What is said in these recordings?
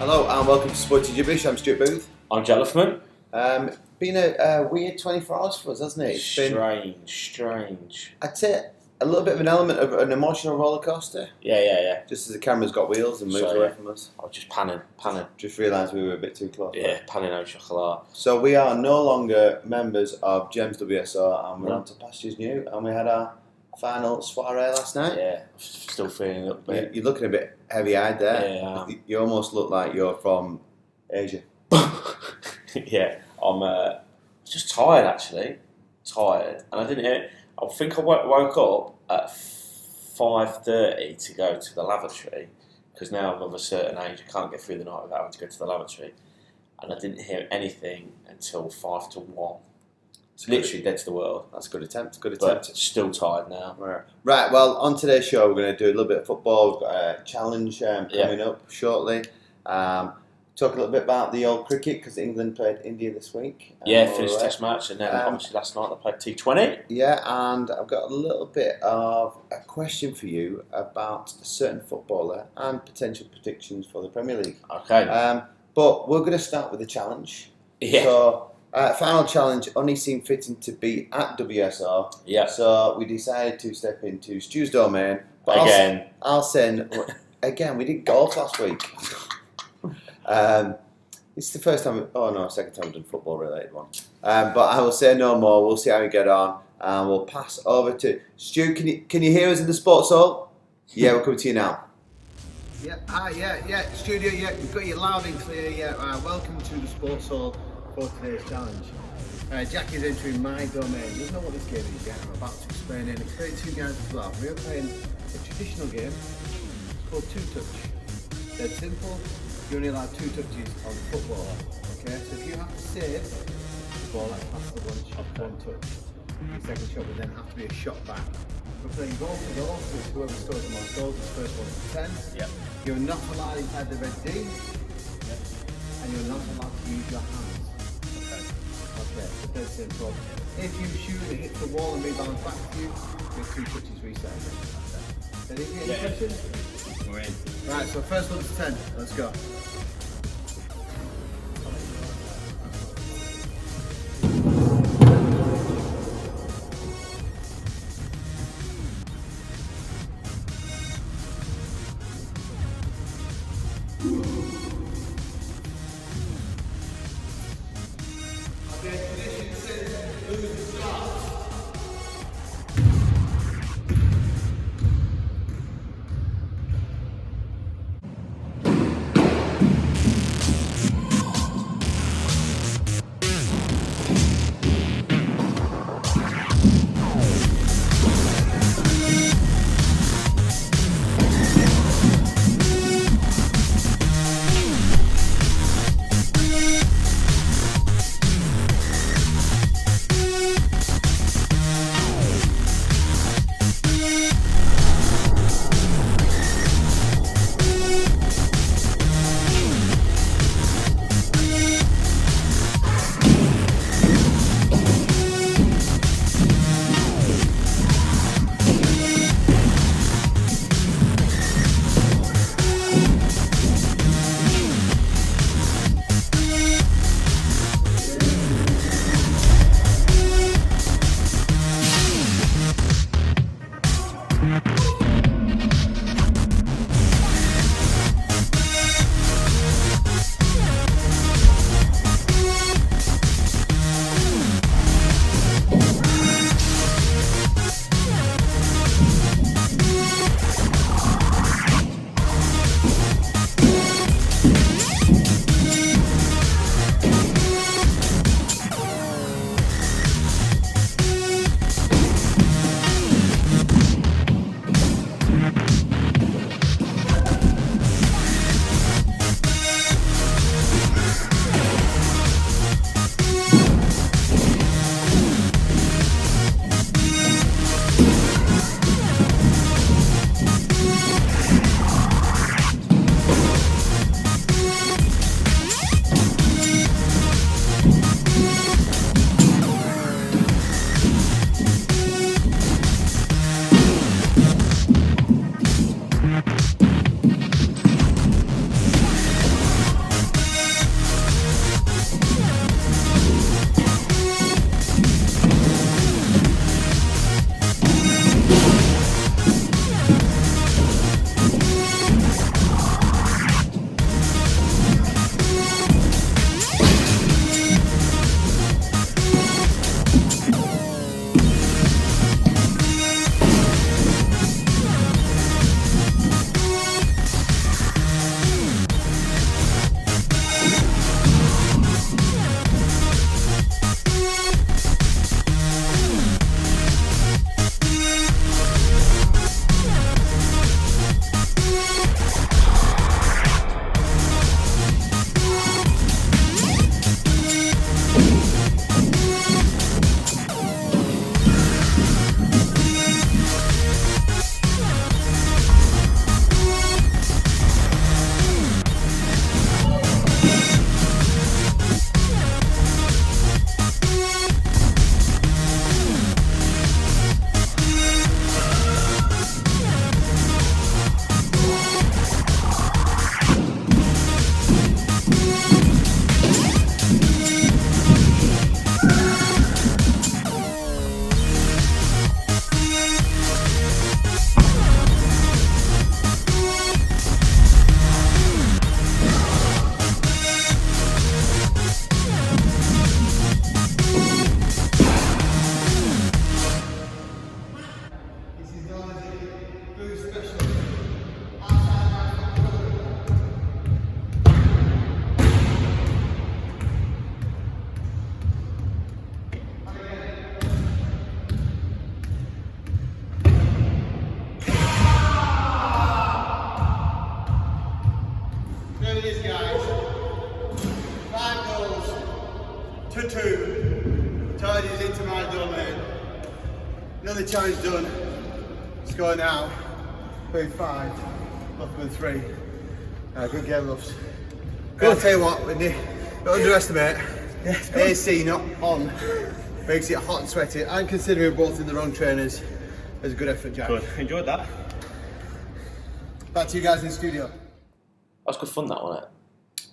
Hello and welcome to Sporty Jibberish. I'm Stuart Booth. I'm Jelliffman. Been a weird 24 hours for us, hasn't it? Strange. I'd say a little bit of an element of an emotional roller coaster. Yeah. Just as the camera's got wheels and moved away from us. I was just panning. Just realised we were a bit too close. Yeah, panning au chocolat. So we are no longer members of Gems WSO and we're on to Pastures New, and we had our final soiree last night. Yeah, still feeling a little bit. You're looking a bit heavy-eyed there. Yeah. You almost look like you're from Asia. Yeah, I'm just tired actually. And I didn't hear. I think I woke up at 5:30 to go to the lavatory because now I'm of a certain age. I can't get through the night without having to go to the lavatory, and I didn't hear anything until 5 to 1. It's literally dead to the world. That's a good attempt. But still tired now. Right, well, on today's show, we're going to do a little bit of football. We've got a challenge coming up shortly. Talk a little bit about the old cricket because England played India this week. Finished Test match, and then obviously last night they played T20. Yeah, and I've got a little bit of a question for you about a certain footballer and potential predictions for the Premier League. Okay. But we're going to start with the challenge. Yeah. So, final challenge only seemed fitting to be at WSO. Yeah. So we decided to step into Stu's domain. But again. I'll send. Again, we did golf last week. It's the first time. Second time we've done football related one. But I will say no more. We'll see how we get on, and we'll pass over to Stu. Can you hear us in the sports hall? Yeah, we're coming to you now. Yeah, studio. Yeah, we've got you loud and clear. Yeah, welcome to the sports hall for today's challenge. Jack is entering my domain. He doesn't know what this game is yet. I'm about to explain it. Explain to you guys as well. We're playing a traditional game called two touch. Dead simple. You're only allowed 2 touches on the footballer. Okay, so if you have to save the ball that's past the bunch, 1 touch. Your second shot would then have to be a shot back. We're playing goal for goal, so it's whoever scores the most goals is first one to 10. Yep. You're not allowed inside the red D. Yep. And you're not allowed to use your hands. Okay, so dead simple. If you shoot, it hits the wall and rebounds back to you, your 2 touches reset. Any questions? We're in. Right, so first one to 10. Let's go. Another challenge done. Score now. 35. Look with 3. Good game, loves. I'll tell you what, don't underestimate. AC not on makes it hot and sweaty. And considering both in the wrong trainers, it's a good effort, Jack. Good. Enjoyed that. Back to you guys in the studio. That was good fun, that, wasn't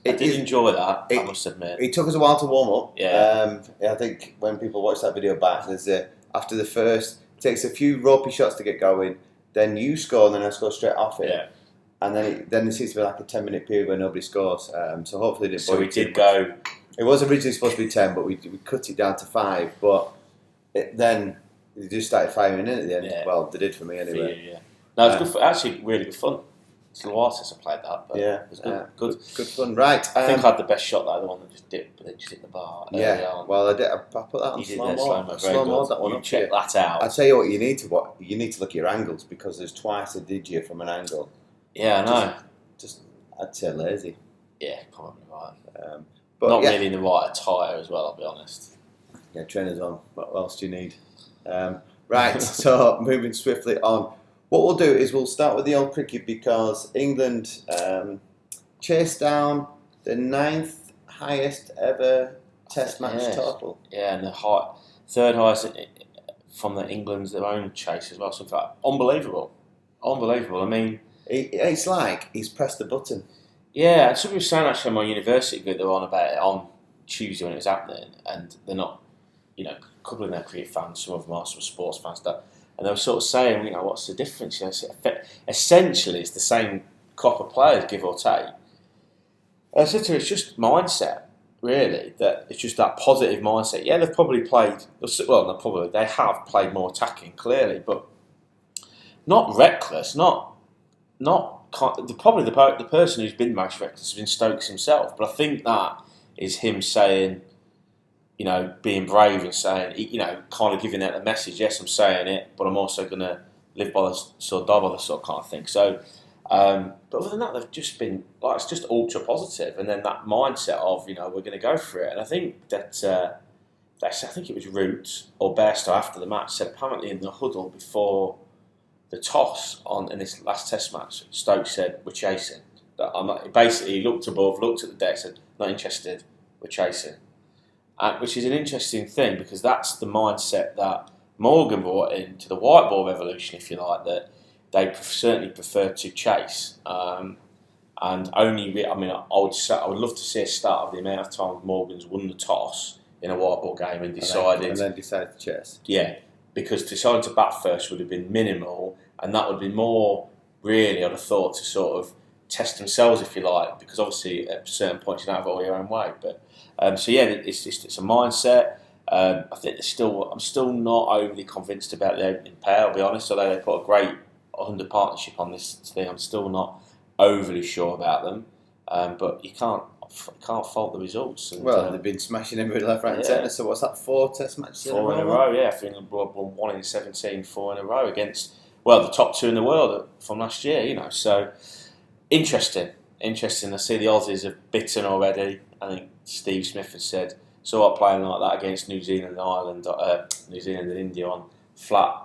it? I did enjoy that, I must admit. It took us a while to warm up. Yeah. I think when people watch that video back, there's after the first, it takes a few ropey shots to get going, then you score, and then I score straight off it. Yeah. And then there seems to be like a 10-minute period where nobody scores. So hopefully it didn't. So we did go. It was originally supposed to be 10, but we cut it down to 5. But then they just started firing in at the end. Yeah. Well, they did for me anyway. For you, yeah. No, it was good. Actually, really good fun. It's a while since I played that, but it was good. Good fun. Right. I think I had the best shot though, the one that just dipped, but then just hit the bar. Well, I did. I put that on slow mo. Slow mo. That one. You check that out. I tell you what, you need to look at your angles because there's twice a digit from an angle. Yeah, I know. Just I'd say lazy. Yeah, probably right. But not really in the right attire as well. I'll be honest. Yeah, trainers on. What else do you need? Right. So moving swiftly on. What we'll do is we'll start with the old cricket because England chased down the 9th highest ever Test match total. Yeah, and the third highest from England's their own chase as well. So in fact, unbelievable. I mean, it's like he's pressed the button. Yeah, and somebody was saying actually on my university group they were on about it on Tuesday when it was happening, and they're not, a couple of them are cricket fans, some of them are some sports fans, and they were sort of saying, what's the difference? Essentially, it's the same crop of players, give or take. And I said to her, it's just mindset, really, that it's just that positive mindset. Yeah, they've probably played, they have played more attacking, clearly, but not reckless, probably the person who's been most reckless has been Stokes himself, but I think that is him saying, being brave and saying, kind of giving out the message, yes, I'm saying it, but I'm also going to live by the sword, die by the sword kind of thing. So, but other than that, they've just been, it's just ultra positive, and then that mindset of, we're going to go for it. And I think that, I think it was Root or Bairstow after the match said apparently in the huddle before the toss in this last Test match, Stokes said, we're chasing. Basically, he looked above, looked at the deck, said, not interested, we're chasing. Which is an interesting thing because that's the mindset that Morgan brought into the white ball revolution, if you like, that they certainly prefer to chase. And only, I would love to see a start of the amount of times Morgan's won the toss in a white ball game and then decided to chase. Yeah, because deciding to bat first would have been minimal, and that would be more, really, I'd have thought, to sort of test themselves, if you like, because obviously at certain points you don't have all your own way. But it's a mindset. I think I'm still not overly convinced about the opening pair, I'll be honest, although they put a great under partnership on this thing. I'm still not overly sure about them, but you can't fault the results. And, they've been smashing everybody left, right and centre, so what's that, 4 Test matches? 4 in a row, yeah. For England won 1 in 17, 4 in a row against, the top 2 in the world from last year, so interesting. I see the Aussies have bitten already. I think Steve Smith has said, so what, playing like that against New Zealand and Ireland, New Zealand and India on flat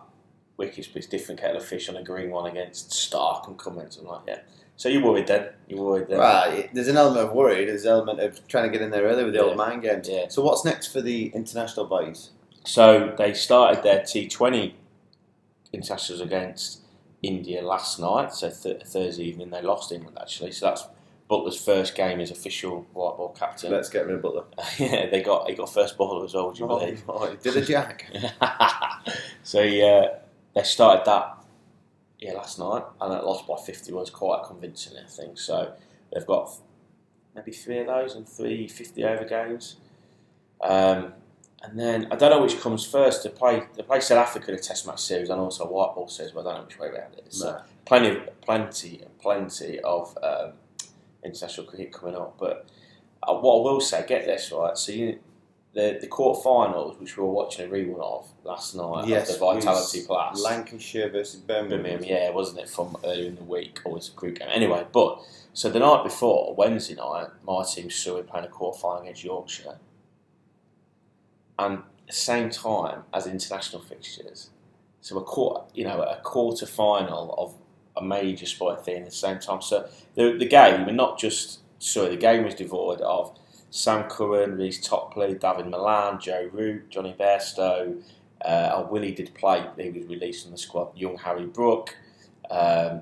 wickets, but it's different kettle of fish on a green one against Stark and Cummins and So you're worried then? Right, there's an element of worry, there's an element of trying to get in there early with the old mind games. Yeah. So what's next for the international boys? So they started their T20 internationals against India last night, so Thursday evening they lost England actually, so that's Butler's first game as official white ball captain. Let's get rid of Butler. Yeah, he got first bowler as well, would you believe? He did a jack. So they started that last night, and it lost by 50 was quite convincing, I think. So they've got maybe 3 of those and 3 50-over games. And then I don't know which comes first. They play South Africa in a Test match series and also a white ball series, but I don't know which way around it is. So plenty of international cricket coming up. But what I will say, get this right. So the quarterfinals, which we were watching a rerun of last night, of the Vitality Plus, Lancashire versus Birmingham. Yeah, wasn't it, from earlier in the week? Or was it a group game? Anyway, so the night before, Wednesday night, my team Surrey playing a quarterfinal against Yorkshire. And at the same time as international fixtures, So a quarter final of a major sporting thing at the same time. So the game, and not just the game was devoid of Sam Curran, Reece Topley, David Milan, Joe Root, Johnny Bairstow. Willie did play, he was released from the squad. Young Harry Brook,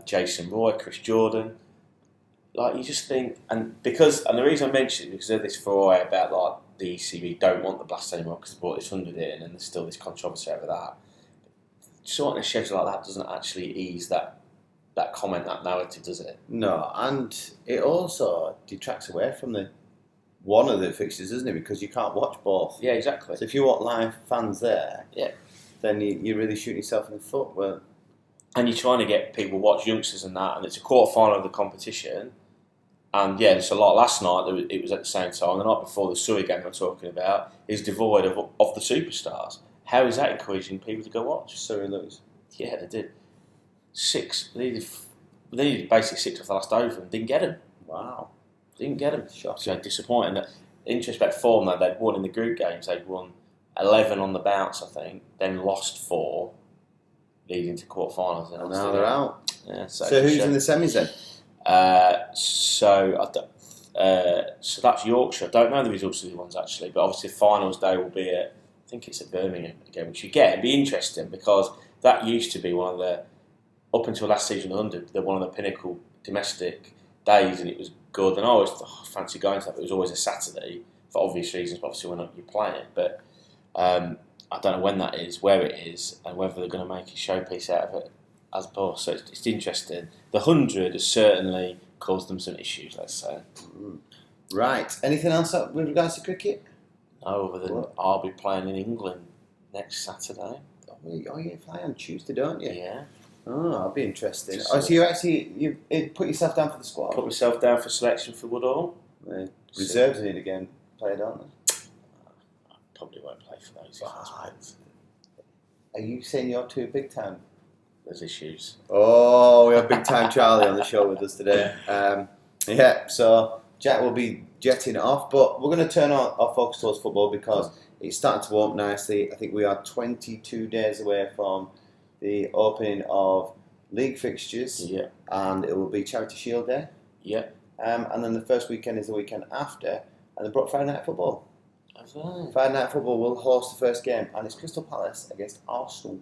Jason Roy, Chris Jordan. Like, you just think, and the reason I mentioned it, because of this foray about like the ECB don't want the blast anymore because they brought this 100 in, and there's still this controversy over that. Sorting a schedule like that doesn't actually ease that comment, that narrative, does it? No, and it also detracts away from one of the fixtures, doesn't it? Because you can't watch both. Yeah, exactly. So if you want live fans there, yeah, then you're really shooting yourself in the foot. Well, and you're trying to get people watch youngsters and that, and it's a quarter final of the competition. And yeah, it's a lot. Last night it was at the same time. The night before, the Surrey game I'm talking about is devoid of the superstars. How is that encouraging people to go watch? Surrey lose. Yeah, they did. They needed basically 6 off the last over and didn't get them. Wow. Didn't get them. Shocking. So disappointing. In retrospect form, though, they'd won in the group games. They'd won 11 on the bounce, I think. Then lost 4, leading to quarterfinals. And now they're out. Yeah, so who's in the semis then? So that's Yorkshire. I don't know the results of the ones actually, but obviously finals day will be at, I think it's at Birmingham again, which again would be interesting because that used to be one of the, up until last season 100, one of the pinnacle domestic days, and it was good. And I always fancy going to that, but it was always a Saturday for obvious reasons. But obviously, when you're playing, but I don't know when that is, where it is, and whether they're going to make a showpiece out of it as both. So it's interesting. The 100 has certainly caused them some issues, let's say. Right. Anything else with regards to cricket? No, other than I'll be playing in England next Saturday. Oh, you fly on Tuesday, don't you? Yeah. Oh, that'll be interesting. So you put yourself down for the squad? Put myself down for selection for Woodall. Reserves need again play, don't they? I probably won't play for those. Are you saying you're too big time? There's issues. Oh, we have big time Charlie on the show with us today. So Jack will be jetting off, but we're going to turn our focus towards football because it's starting to warm up nicely. I think we are 22 days away from the opening of league fixtures, and it will be Charity Shield Day. Yeah. And then the first weekend is the weekend after, and then Friday Night Football. That's right. Friday Night Football will host the first game, and it's Crystal Palace against Arsenal.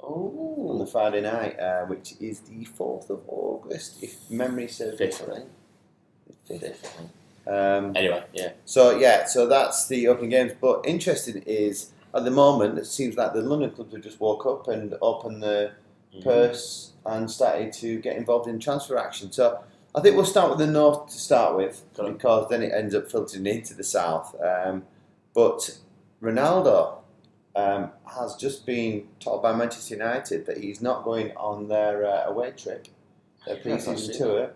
Oh. On the Friday night, which is the 4th of August, if memory serves me correctly. 5th. Anyway, yeah. So that's the opening games. But interesting is, at the moment, it seems like the London clubs have just woke up and opened the purse and started to get involved in transfer action. So I think we'll start with the north to start with, because then it ends up filtering into the south. But Ronaldo has just been told by Manchester United that he's not going on their away trip, their pre-season tour.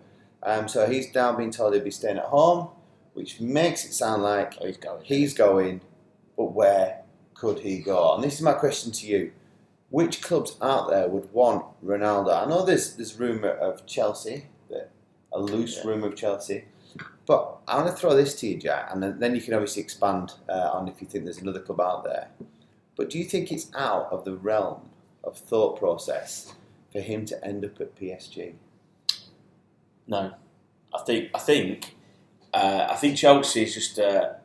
So he's now been told he'll be staying at home, which makes it sound like he's going, but where could he go? And this is my question to you. Which clubs out there would want Ronaldo? I know there's rumour of Chelsea, a loose rumour of Chelsea, but I want to throw this to you, Jack, and then you can obviously expand on if you think there's another club out there. But do you think it's out of the realm of thought process for him to end up at PSG? No, I think Chelsea is just I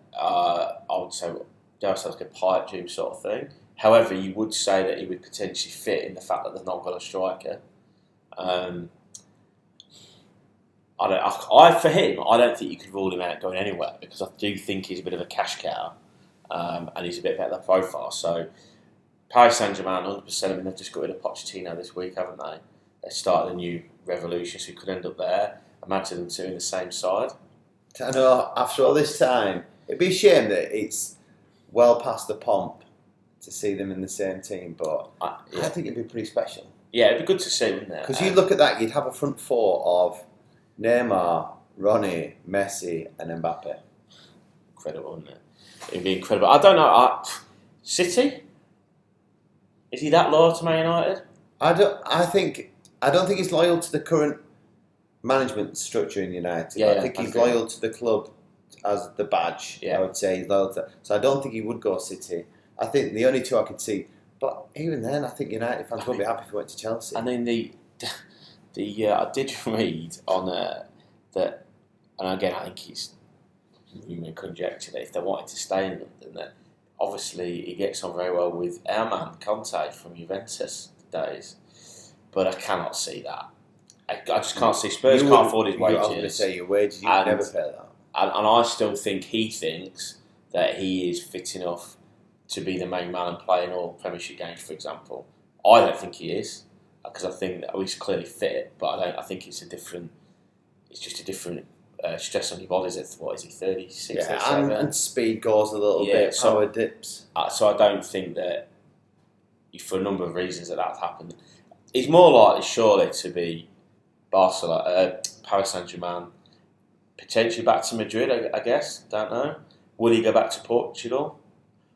would say like a pipe dream sort of thing. However, you would say that he would potentially fit in the fact that they've not got a striker. For him, I don't think you could rule him out going anywhere, because I do think he's a bit of a cash cow, and he's a bit better profile. So Paris Saint-Germain, 100%. I mean, they've just got rid of Pochettino this week, haven't they? They started a new revolution, so he could end up there. Imagine them two in the same side. I know, after all this time, it'd be a shame that it's well past the pomp to see them in the same team, but I think it'd be pretty special. Yeah, it'd be good to see, wouldn't it? Because you look at that, you'd have a front four of Neymar, Ronnie, Messi and Mbappe. Incredible, wouldn't it? It'd be incredible. I don't know. City? Is he that loyal to Man United? I don't think he's loyal to the current management structure in United. I think he's loyal to the club as the badge. I would say he's loyal to. So I don't think he would go City. I think the only two I could see But even then, I think United fans won't be happy if he went to Chelsea. And then I did read on that, and again, I think it's human conjecture that if they wanted to stay in London, that obviously he gets on very well with our man Conte from Juventus days. But I cannot see that. I just can't see Spurs can't afford his wages. I was going to say your wages, you would never pay that. And I still think he thinks that he is fit enough to be the main man and play in all Premiership games, for example. I don't think he is, because I think that he's clearly fit, but I think it's just a different stress on your body. What is he, 36, 37? And speed goes a little bit, power dips. So I don't think that, for a number of reasons, that's happened. He's more likely, surely, to be Barcelona, Paris Saint-Germain, potentially back to Madrid, I guess. Don't know. Will he go back to Portugal?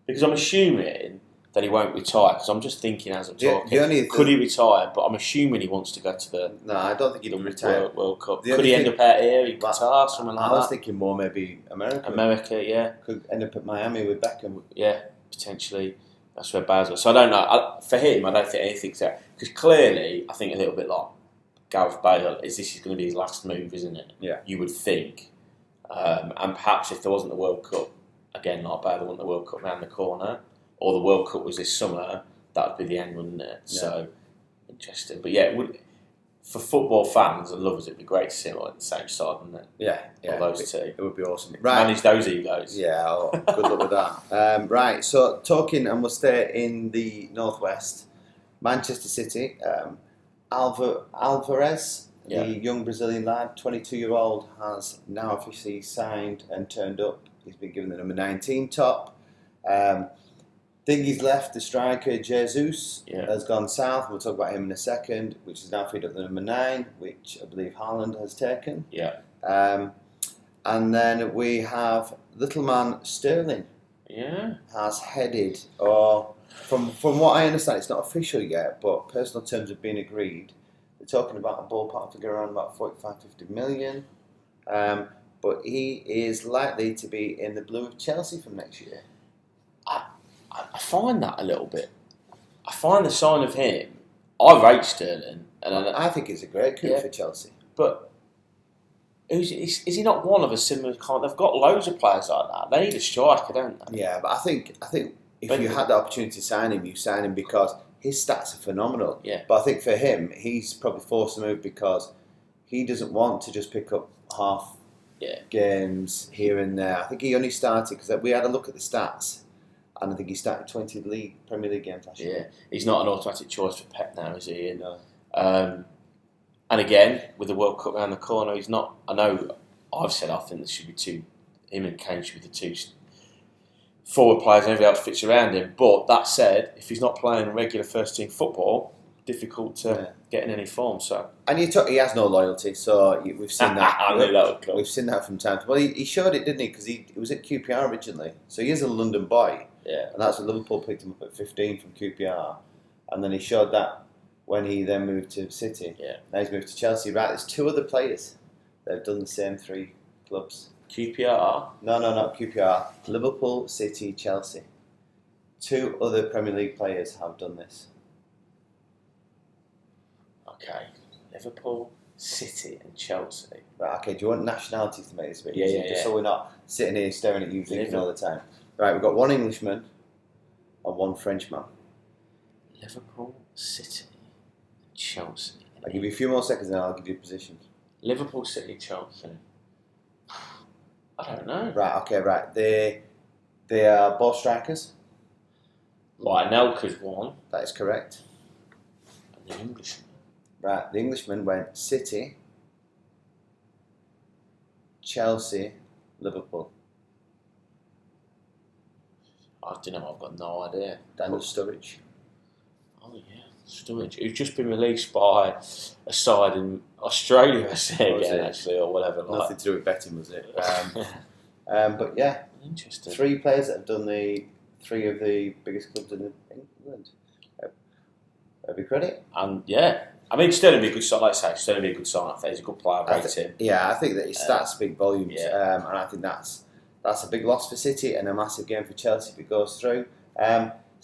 Because I'm assuming that he won't retire. Because I'm just thinking as I'm talking, could he retire? But I'm assuming he wants to go to the. No, I don't think he'd retire. World Cup. Could he end up out here in Qatar, something like that? I was thinking more maybe America. America, yeah. Could end up at Miami with Beckham. Yeah, potentially. That's where Baz was. So I don't know. For him, I don't think anything's there. Because clearly, I think a little bit like Gareth Bale, this is going to be his last move, isn't it? Yeah. You would think. And perhaps if there wasn't the World Cup, again, like Bale, there wasn't the World Cup round the corner, or the World Cup was this summer, that would be the end, wouldn't it? Yeah. So, interesting. But yeah, for football fans and lovers, it'd be great to see them on the same side, wouldn't it? Yeah. All those two. It would be awesome. Right. Manage those egos. Yeah, good luck with that. Right, so talking, and we'll stay in the northwest, Manchester City, Alvarez, the young Brazilian lad, 22-year-old, has now officially signed and turned up. He's been given the number 19 top. Think he's left. The striker Jesus has gone south. We'll talk about him in a second, which is now freed up the number 9, which I believe Haaland has taken. Yeah. And then we have little man Sterling. Yeah. Has headed, or from what I understand, it's not official yet, but personal terms have been agreed. They're talking about a ballpark figure around about 45-50 million. But he is likely to be in the blue of Chelsea from next year. I find that a little bit. I find the sign of him. I rate Sterling, and I think it's a great coup for Chelsea. But is he not one of a similar kind? They've got loads of players like that. They need a striker, don't they? Yeah, but I think if you had the opportunity to sign him, you sign him because his stats are phenomenal. Yeah. But I think for him, he's probably forced to move because he doesn't want to just pick up half games here and there. I think he only started because we had a look at the stats, and I think he started 20 Premier League games last year. Yeah, he's not an automatic choice for Pep now, is he? No. And again, with the World Cup around the corner, he's not. I know I've said I think there should be him and Kane should be the two forward players, and everything else fits around him. But that said, if he's not playing regular first team football, difficult to get in any form. So, and he has no loyalty, so we've seen that. We've seen that from time to time. Well, he showed it, didn't he? Because he was at QPR originally, so he is a London boy. Yeah, and that's when Liverpool picked him up at 15 from QPR, and then he showed that when he then moved to City. Yeah, now he's moved to Chelsea. Right, there's 2 other players that have done the same 3 clubs. QPR? No, not QPR. Liverpool, City, Chelsea. 2 other Premier League players have done this. Okay, Liverpool, City, and Chelsea. Right. Okay. Do you want nationalities to make this a bit easier? Just so we're not sitting here staring at you thinking all the time. Right. We've got 1 Englishman and 1 Frenchman. Liverpool, City, Chelsea. I'll give you a few more seconds and I'll give you positions. Liverpool, City, Chelsea. I don't know. Right. Okay. Right. They are both strikers. Right. Nelka's one. That is correct. And the Englishman. Right. The Englishman went City, Chelsea, Liverpool. I don't know. I've got no idea. Daniel Sturridge. Oh yeah, Sturridge. Who's just been released by a side in Australia, I say again, actually, or whatever. Nothing to do with betting, was it? But yeah, interesting. 3 players that have done the 3 of the biggest clubs in England. Every credit. And yeah, I mean, Sterling would be a good sign. Like I say, Sterling would be a good sign. I think he's a good player. I rate him. Yeah, I think that his stats speak volumes, and I think that's a big loss for City and a massive game for Chelsea if it goes through.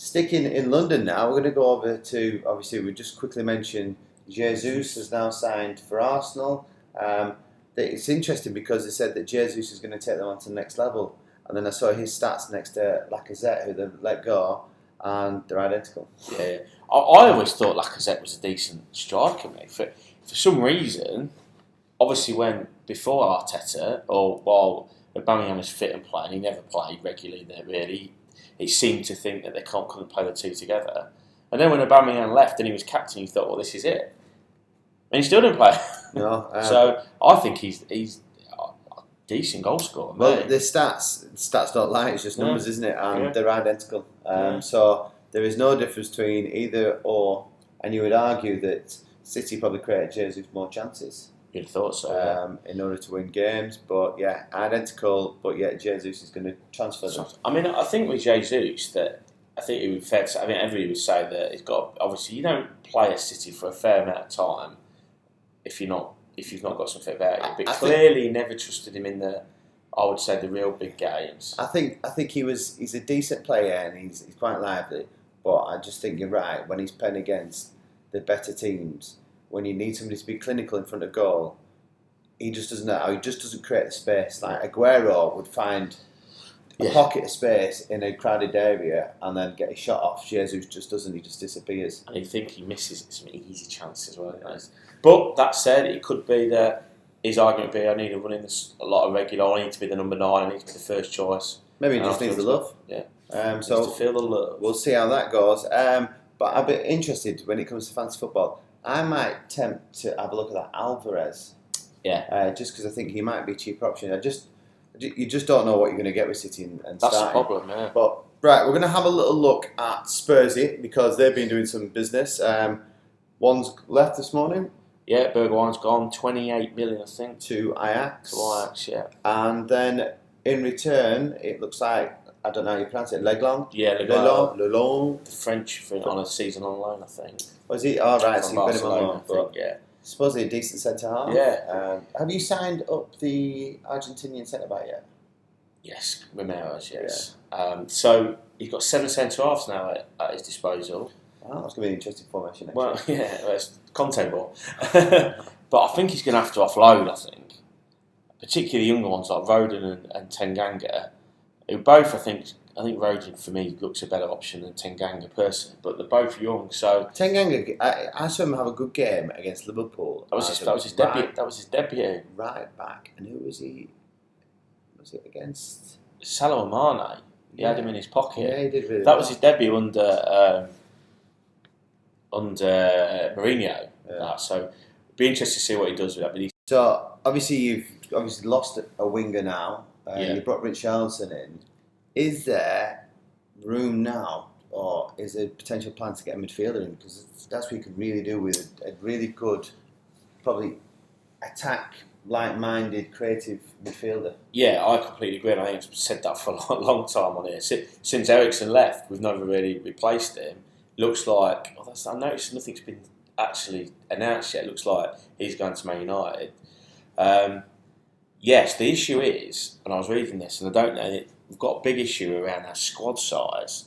Sticking in London now, we're going to go over to, obviously, we just quickly mentioned Jesus has now signed for Arsenal. It's interesting because they said that Jesus is going to take them on to the next level. And then I saw his stats next to Lacazette, who they've let go, and they're identical. Yeah. I always thought Lacazette was a decent striker, mate. For some reason, obviously before Arteta, or while Aubameyang was fit and playing, he never played regularly there really. He seemed to think that they couldn't play the two together. And then when Aubameyang left and he was captain, you thought, well, this is it. And he still didn't play. No. So I think he's a decent goal scorer. Well, mate. the stats don't lie, it's just numbers, isn't it? And they're identical. Yeah. So there is no difference between either or. And you would argue that City probably created Jesus more chances. You'd have thought so. In order to win games, but yeah, identical. But yeah, Jesus is going to transfer them. I mean, I think with Jesus that I think it would be fair to say. I mean, everybody would say that he's got. Obviously, you don't play a City for a fair amount of time if you've not got something about you. But clearly, never trusted him in the. I would say the real big games. I think he's a decent player and he's quite lively. But I just think you're right when he's playing against the better teams. When you need somebody to be clinical in front of goal, he just doesn't know. He just doesn't create the space. Like Aguero would find a pocket of space in a crowded area and then get a shot off. Jesus just doesn't. He just disappears. And you think he misses some easy chances as well. But that said, it could be that his argument would be, I need to run in a lot of regular. I need to be the number 9. I need to be the first choice. Maybe he just needs the love. Yeah. So to feel the love. We'll see how that goes. But I'd be interested when it comes to fantasy football. I might tempt to have a look at that Alvarez. Yeah. Just because I think he might be a cheaper option. You just don't know what you're going to get with City and that's starting. the problem, yeah. But right, we're going to have a little look at Spursy because they've been doing some business. One's left this morning. Yeah, Bergwijn's gone 28 million, I think, to Ajax. Yeah. And then in return, it looks like, I don't know how you pronounce it, Leglon? Yeah, Leglon. The French on a season on loan, I think. Was he? Oh, right, so you put him on loan. I think, yeah. Supposedly a decent centre half. Yeah. Have you signed up the Argentinian centre back yet? Yes, Ramirez, yes. Yeah. So he's got 7 centre halves now at his disposal. Oh, that's going to be an interesting formation next Well, yeah, it's content ball. But I think he's going to have to offload, I think. Particularly younger ones like Rodin and Tanganga, who both, I think Rodin, for me, looks a better option than Tanganga personally, but they're both young, so... Tanganga, I saw him have a good game against Liverpool. That was his debut. That was his debut. Right back. And who was he? Was it against? Salah Mane. He had him in his pocket. Yeah, he did really That was his debut under Mourinho. Yeah. So it'd be interesting to see what he does with that. So obviously you've lost a winger now. You brought Richarlison in. Is there room now, or is there potential plan to get a midfielder in? Because that's what you could really do with a really good, probably attack, like-minded, creative midfielder. Yeah, I completely agree. And I think I've said that for a long time on here. Since Eriksen left, we've never really replaced him. Looks like I noticed nothing's been actually announced yet. It looks like he's going to Man United. Yes, the issue is, and I was reading this, and I don't know, we've got a big issue around our squad size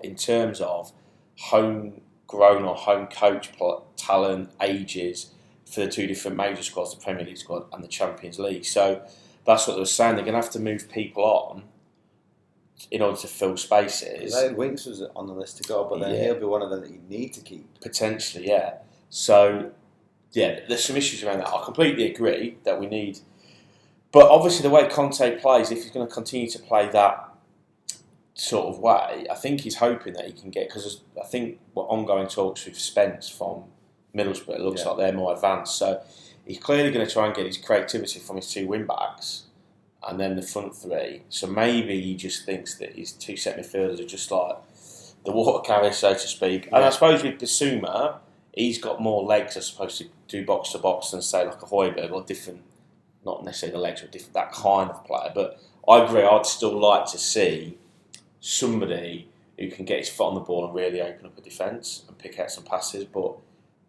in terms of homegrown or home coach talent, ages for the 2 different major squads, the Premier League squad and the Champions League. So that's what they were saying. They're going to have to move people on in order to fill spaces. Winks was on the list to go, but then he'll be one of them that you need to keep. Potentially, yeah. So, yeah, there's some issues around that. I completely agree that we need... But obviously the way Conte plays, if he's going to continue to play that sort of way, I think he's hoping that he can get... Because I think what ongoing talks with Spence from Middlesbrough, it looks like they're more advanced. So he's clearly going to try and get his creativity from his 2 wing-backs and then the front 3. So maybe he just thinks that his 2 set midfielders are just like the water carrier, so to speak. And I suppose with Bissouma, he's got more legs, I suppose, to do box-to-box than, say, like a Højbjerg or different... Not necessarily the legs, but different, that kind of player. But I agree, I'd still like to see somebody who can get his foot on the ball and really open up a defence and pick out some passes, but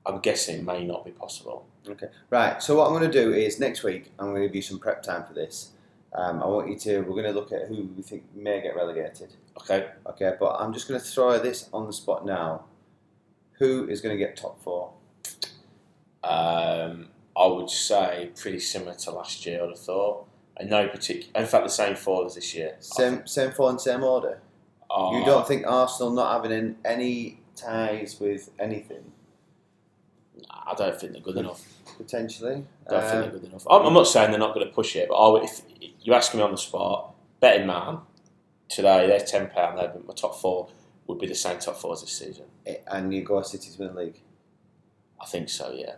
I'm guessing it may not be possible. Okay. Right, so what I'm going to do is next week, I'm going to give you some prep time for this. I want you to. We're going to look at who we think may get relegated. Okay. Okay, but I'm just going to throw this on the spot now. Who is going to get top 4? I would say pretty similar to last year. I'd have thought. In no particular. In fact, the same 4 as this year. Same 4 in same order. You don't think Arsenal not having any ties with anything? I don't think they're good enough. Potentially. I don't think they're good enough. I'm not saying they're not going to push it, but if you ask me on the spot, betting man, today they're £10. My top 4 would be the same top 4 as this season. And you go City to win the league? I think so, yeah.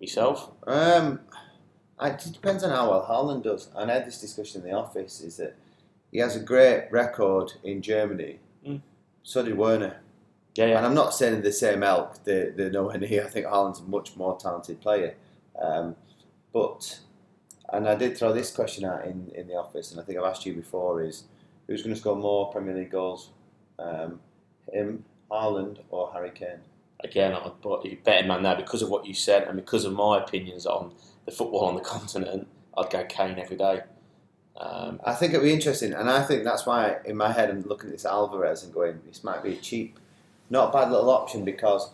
Yourself? It depends on how well Haaland does. And I had this discussion in the office, is that he has a great record in Germany. So did Werner. Yeah. And I'm not saying the same ilk, they're nowhere near. I think Haaland's a much more talented player. And I did throw this question out in the office, and I think I've asked you before, is who's going to score more Premier League goals? Him, Haaland, or Harry Kane? Again, I'd betting man now because of what you said and because of my opinions on the football on the continent. I'd go Kane every day. I think it'd be interesting, and I think that's why in my head I'm looking at this Alvarez and going, this might be a cheap, not a bad little option, because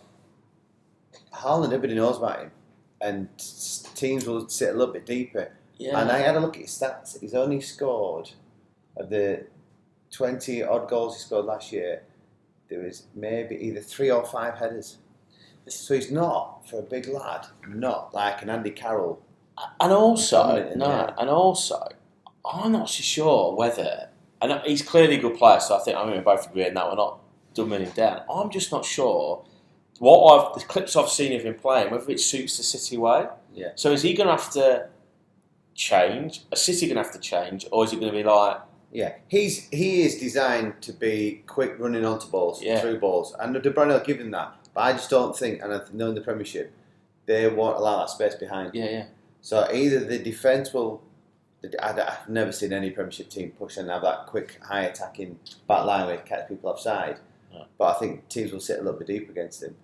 Haaland, everybody knows about him, and teams will sit a little bit deeper. Yeah. And I had a look at his stats. He's only scored, of the 20 odd goals he scored last year, there was maybe either 3 or 5 headers. So he's not, for a big lad, not like an Andy Carroll. And also, I'm not so sure whether, and he's clearly a good player, so I think we both agree on that. We're not dumbing him down. I'm just not sure the clips I've seen of him playing, whether it suits the City way. Yeah. So is he going to have to change? Is City going to have to change, or is it going to be like? Yeah, he is designed to be quick running onto balls, through balls, and De Bruyne will give him that. But I just don't think, and I know in the Premiership, they won't allow that space behind. Yeah. So either the defence will. I've never seen any Premiership team push and have that quick, high attacking back line where you catch people offside. Yeah. But I think teams will sit a little bit deep against him.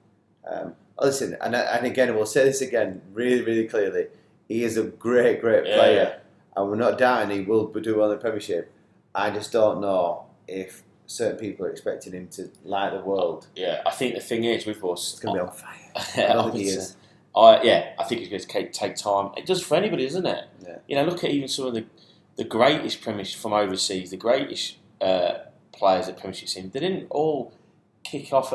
Listen, and again, we'll say this again really, really clearly. He is a great player, and we're not doubting he will do well in the Premiership. I just don't know if certain people are expecting him to light the world. Yeah, I think the thing is with us, it's going to be on fire. I don't think he is. I think it's going to take time. It does for anybody, doesn't it? Yeah. Look at even some of the greatest Premiership from overseas, the greatest players at Premiership team. They didn't all kick off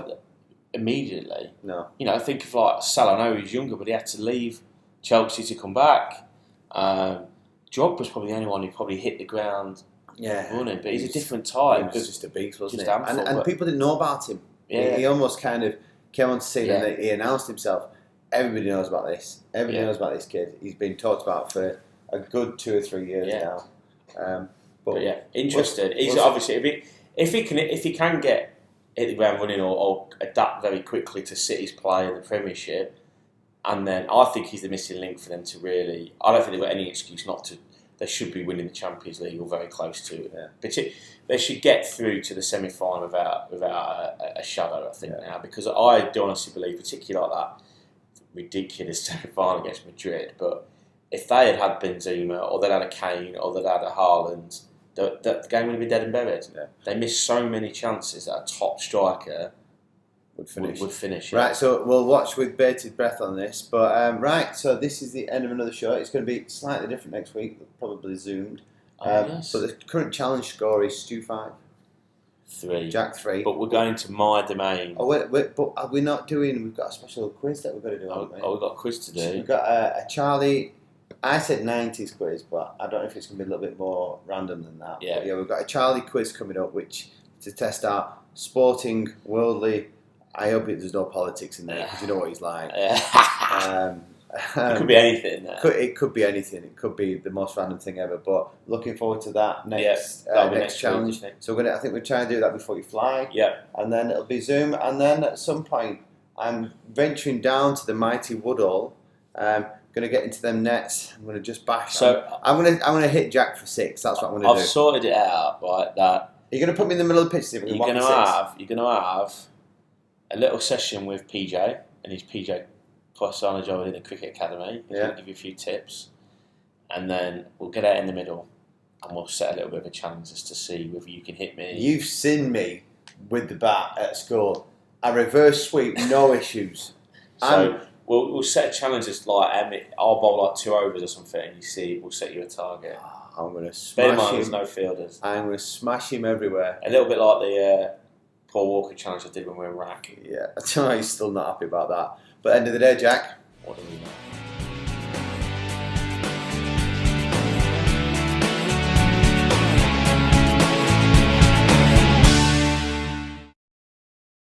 immediately. No. Think of like Salah. I know he was younger, but he had to leave Chelsea to come back. Drogba's probably the only one who probably hit the ground. Yeah, running, but he's a different type. He was just a beast, wasn't he? Handful, and people didn't know about him. Yeah. He almost kind of came on to scene and he announced himself. Everybody knows about this. Everybody knows about this kid. He's been talked about for a good 2 or 3 years now. But interested. He's obviously if he can hit the ground running or adapt very quickly to City's play in the Premiership, and then I think he's the missing link for them to really. I don't think they've got any excuse not to. They should be winning the Champions League or very close to it. Yeah. But they should get through to the semi-final without a shadow, I think, now. Because I do honestly believe, particularly like that ridiculous semi-final against Madrid, but if they had Benzema or they'd had a Kane or they'd had a Haaland, the game would have been dead and buried. Yeah. They missed so many chances that a top striker would finish. Right, so we'll watch with bated breath on this. But so this is the end of another show. It's going to be slightly different next week, probably zoomed. Yes. But the current challenge score is Stu 5. 3. Jack 3. But we're going to my domain. Oh, wait, but are we not doing... We've got a special quiz that we've got to do, haven't we? Oh, we've got a quiz to do. So we've got a Charlie... I said 90s quiz, but I don't know if it's going to be a little bit more random than that. Yeah. But we've got a Charlie quiz coming up, which to test our sporting, worldly... I hope there's no politics in there, because you know what he's like. It could be anything. It could be anything. It could be the most random thing ever. But looking forward to that next challenge. Week, so I think we're trying to do that before you fly. Yeah. And then it'll be Zoom. And then at some point, I'm venturing down to the mighty Woodall. Going to get into them nets. I'm going to just bash. So I'm going to hit Jack for 6. That's what I'm going to do. I've sorted it out, right? That you're going to put me in the middle of the pitch. You're going to have a little session with PJ and his PJ Poisson job in the Cricket Academy. He's going to give you a few tips, and then we'll get out in the middle, and we'll set a little bit of a challenge just to see whether you can hit me. You've seen me with the bat at school. I reverse sweep, no issues. So we'll set a challenge that's like I'll bowl like 2 overs or something, and we'll set you a target. I'm going to Bear in smash mind, there's him. no fielders. I'm going to smash him everywhere. A little bit like the Paul Walker challenge I did when we were in Rack. Yeah, he's still not happy about that. But end of the day, Jack, What do we